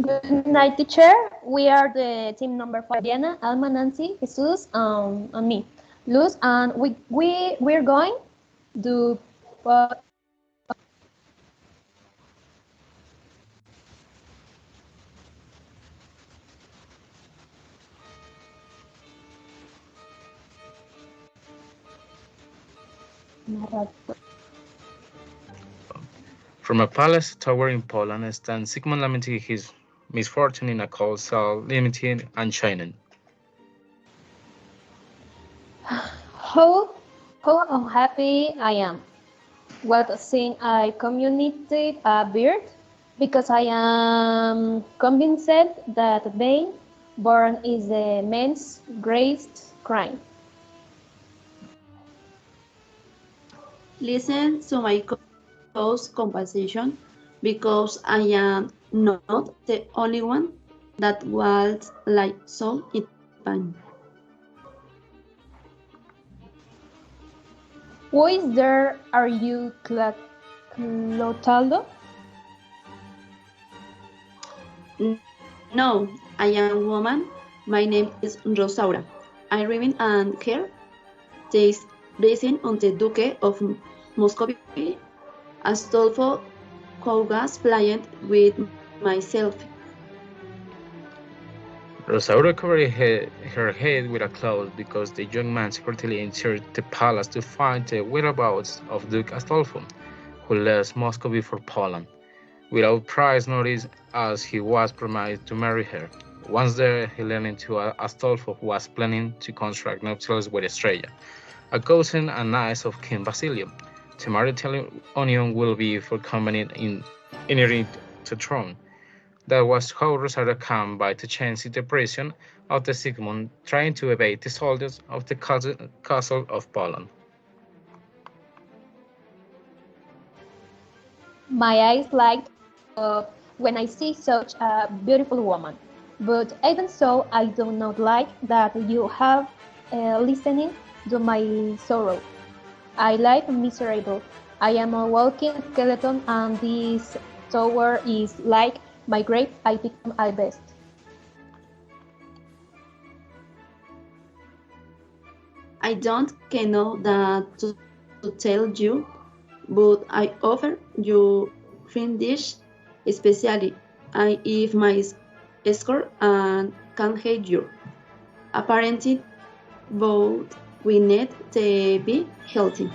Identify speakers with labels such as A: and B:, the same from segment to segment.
A: Good night, teacher. We are the team number 5, Diana, Alma, Nancy, Jesus, and me, Luz, and we're going to
B: From a palace tower in Poland stands Sigmund lamenting his misfortune in a cold cell, limited and shining.
A: how how unhappy I am. What a sin I communicated a bird because I am convinced that being born is the man's greatest crime.
C: Listen to my cause conversation because I am not the only one that was like so in pain.
A: Who is there? Are you Clotaldo?
C: No, I am a woman. My name is Rosaura. I remain and care. This reason on the Duke of Muscovy, Astolfo Cougas played with myself.
B: Rosaura covered her head with a cloth because the young man secretly entered the palace to find the whereabouts of Duke Astolfo, who left Moscow for Poland, without price notice as he was promised to marry her. Once there, he learned to Astolfo was planning to contract nuptials with Estrella, a cousin and niece of King Basilio. The marital union will be for convenient in inherit the throne. That was how Rosario came by the chance in the prison of the Sigmund, trying to evade the soldiers of the castle of Poland.
A: My eyes light up when I see such a beautiful woman. But even so, I do not like that you have listening to my sorrow. I live miserable. I am a walking skeleton, and this tower is like my grave. I become a best.
C: I don't know that to tell you, but I offer you friendship, especially I if my escort and can hate you. Apparently, both we need to be healthy.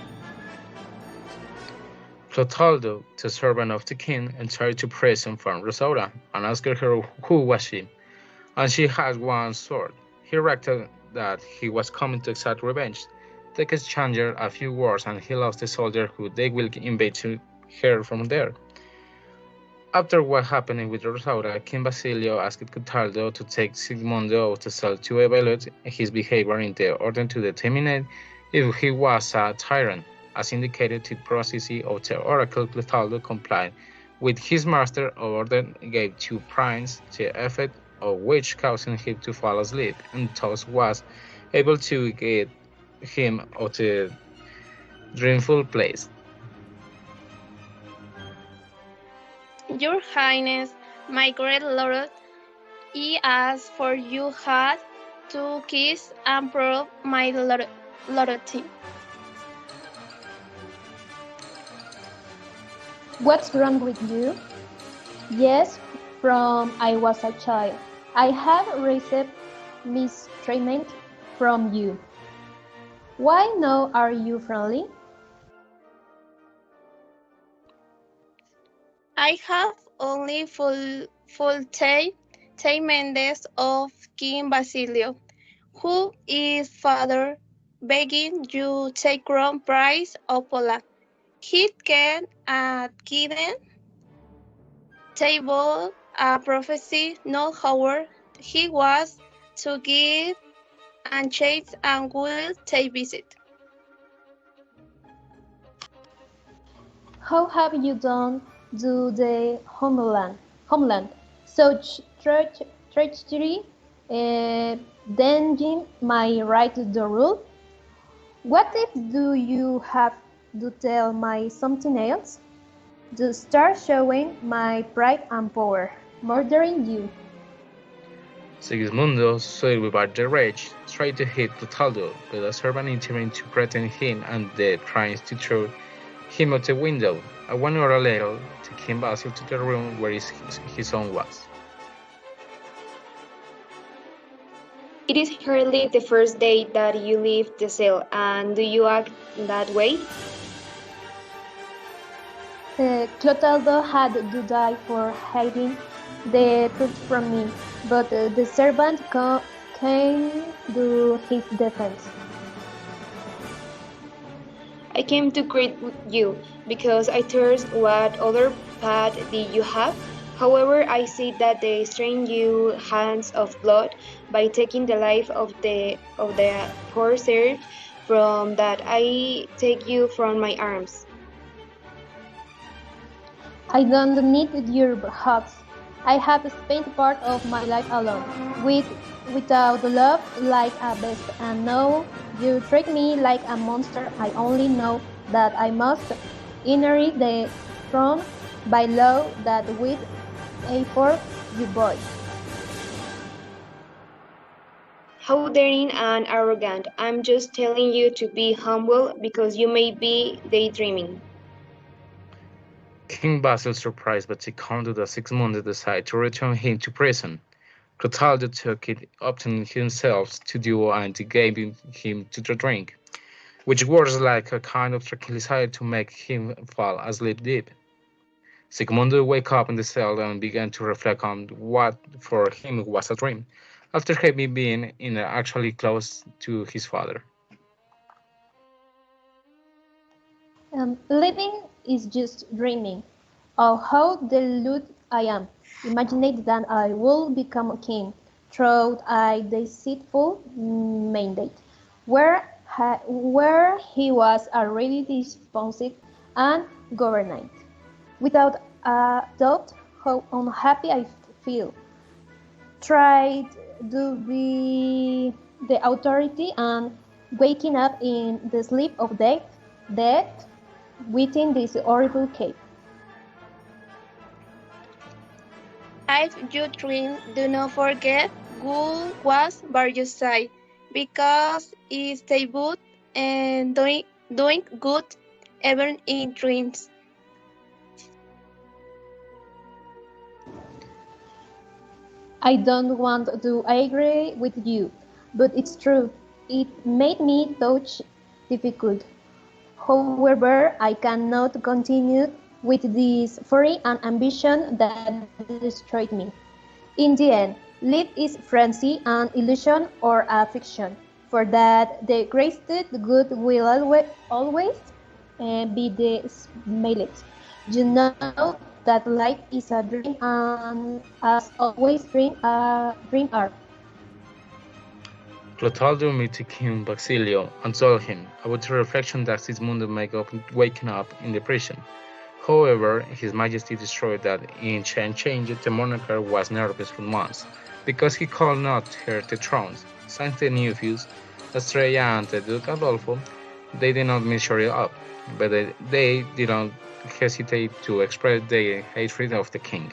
B: Clotaldo, the servant of the king, entered to prison from Rosaura and asked her who was she, and she had one sword. He reacted that he was coming to exact revenge. They exchanged a few words and he lost the soldier who they will invade to her from there. After what happened with Rosaura, King Basilio asked Clotaldo to take Sigmundo to cell to evaluate his behavior in the order to determine if he was a tyrant. As indicated in the process of the oracle, Clotaldo complied with his master's order, gave two prints, the effect of which caused him to fall asleep, and thus was able to get him out of the dreamful place.
D: Your Highness, my great lord, I ask for you had to kiss and prove my loyalty.
A: What's wrong with you? Yes, from I was a child. I have received mistreatment from you. Why now are you friendly?
D: I have only full Mendes of King Basilio, who is father, begging you take crown price of Poland. He can at given table a prophecy, not however he was to give and chase and will take visit.
A: How have you done to the homeland? Such treachery, dangering my right to the rule? What if do you have to tell my something else? to start showing my pride and power, murdering you.
B: Sigismundo, swayed by the rage, tried to hit Clotaldo, but a servant intervened to prevent him and the trying to throw him out the window. A 1 hour later, the king Basil to the room where his son was.
E: It is hardly the first day that you leave the cell, and do you act that way?
A: Clotaldo had to die for hiding the truth from me, but the servant came to his defense.
E: I came to greet you, because I thirst what other path did you have? However, I see that they strain you hands of blood by taking the life of the poor serf, from that I take you from my arms.
A: I don't need your hugs. I have spent part of my life alone, without love, like a beast, and now you treat me like a monster. I only know that I must inherit the throne by law that with a for you boy.
E: How daring and arrogant! I'm just telling you to be humble, because you may be daydreaming.
B: King Basil, surprised but seconded that Sigismundo decided to return him to prison. Clotaldo took it upon himself to do and gave him to drink, which was like a kind of tranquilizer to make him fall asleep deep. Sigmundo woke up in the cell and began to reflect on what for him was a dream, after having been actually close to his father.
A: Living is just dreaming. Oh, how deluded I am! Imagine that I will become a king, through a deceitful mandate, where he was already disposed and governed. Without a doubt, how unhappy I feel. Tried to be the authority and waking up in the sleep of death within this horrible cave.
D: If you dream, do not forget who was by your side, because it's the good and doing good even in dreams.
A: I don't want to agree with you, but it's true. It made me touch difficult. However, I cannot continue with this fury and ambition that destroyed me. In the end, life is frenzy, an illusion, or a fiction. For that, the greatest good will always be the smallest. You know that life is a dream, and as always, dream are.
B: Clotaldo met King Basilio and told him about the reflection that Sigismundo made of waking up in the prison. However, His Majesty destroyed that inch and changed the monarch was nervous for months, because he could not hear the thrones. Since the nephews, Estrella and the Duke Adolfo, they did not measure up, but they did not hesitate to express their hatred of the king.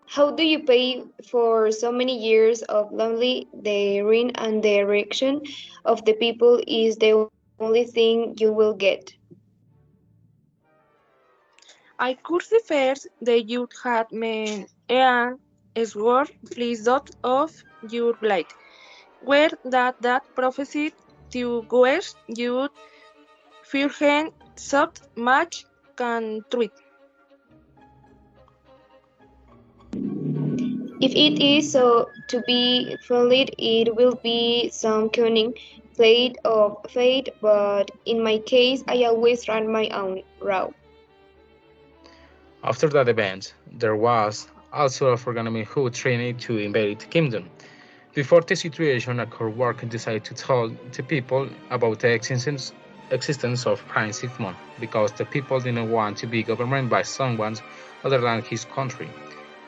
E: How do you pay for so many years of lonely? The ruin and the erection of the people is the only thing you will get.
F: I crucifers the youth had men and swore please dot of your blade. Where that prophecy to where you firhen such much can treat.
E: If it is so to be fulfilled, it will be some cunning play of fate, but in my case, I always run my own route.
B: After that event, there was also a Forganami who trained to invade the kingdom. Before the situation, a court worker decided to tell the people about the existence of Prince Sigmund, because the people didn't want to be governed by someone other than his country.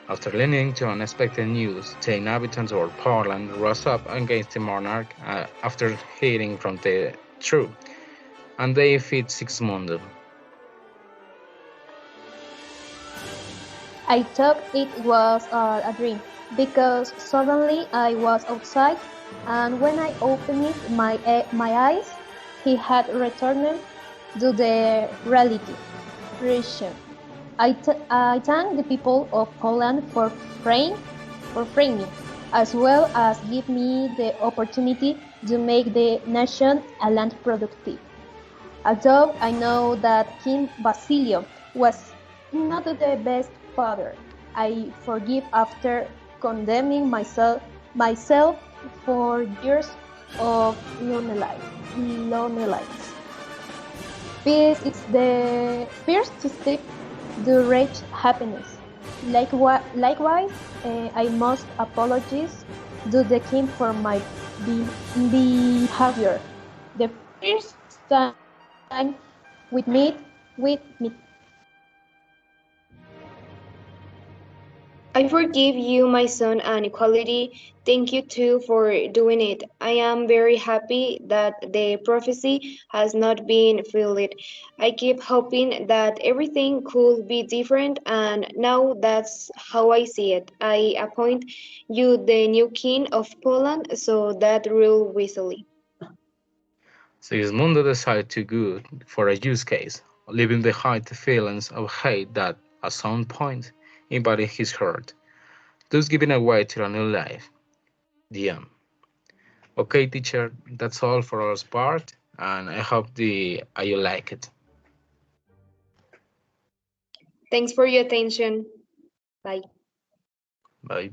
B: After listening to unexpected news, the inhabitants of Poland rose up against the monarch after hearing from the truth, and they feed Sigismundo.
A: I thought it was a dream because suddenly I was outside, and when I opened my eyes, he had returned to the reality. Creation. I thank the people of Poland for freeing me, as well as give me the opportunity to make the nation a land productive. Although I know that King Basilio was not the best father, I forgive after condemning myself for years of loneliness. Peace is the first step to reach happiness. Likewise, I must apologize to the king for my behavior. The first time with me.
E: I forgive you, my son, and equality. Thank you too for doing it. I am very happy that the prophecy has not been fulfilled. I keep hoping that everything could be different, and now that's how I see it. I appoint you the new king of Poland, so that rule wisely.
B: Sigismundo decided to go for a use case, leaving behind the feelings of hate that, at some point, invaded his heart, thus giving away to a new life. The end. Okay, teacher, that's all for our part, and I hope you like it.
E: Thanks for your attention. Bye.
B: Bye.